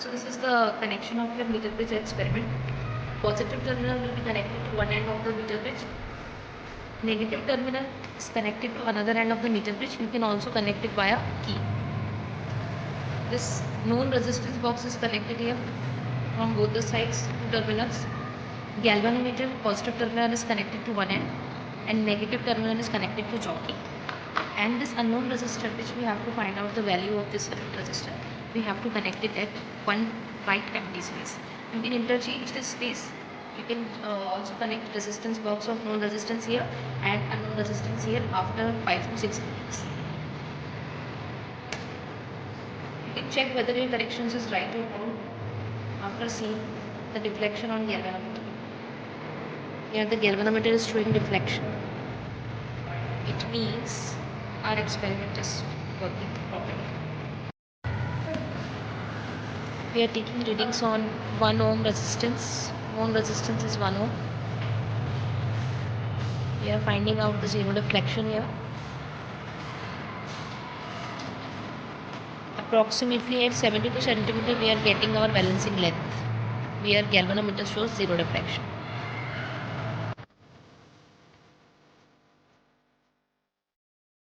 So this is the connection of your meter bridge experiment. Positive terminal will be connected to one end of the meter bridge. Negative terminal is connected to another end of the meter bridge. You can also connect it via key. This known resistance box is connected here from both the sides, two terminals. Galvanometer positive terminal is connected to one end and negative terminal is connected to jockey. And this unknown resistor, which we have to find out the value of this resistor, we have to connect it at one right empty space. You can interchange this space. You can also connect resistance box of known resistance here and unknown resistance here after 5 to 6 minutes. You can check whether your corrections is right or wrong after seeing the deflection on galvanometer. Here the galvanometer is showing deflection. It means our experiment is working properly. We are taking readings on 1 ohm resistance. Known resistance is 1 ohm. We are finding out the zero deflection here. Approximately at 72 centimeter we are getting our balancing length, where galvanometer shows zero deflection.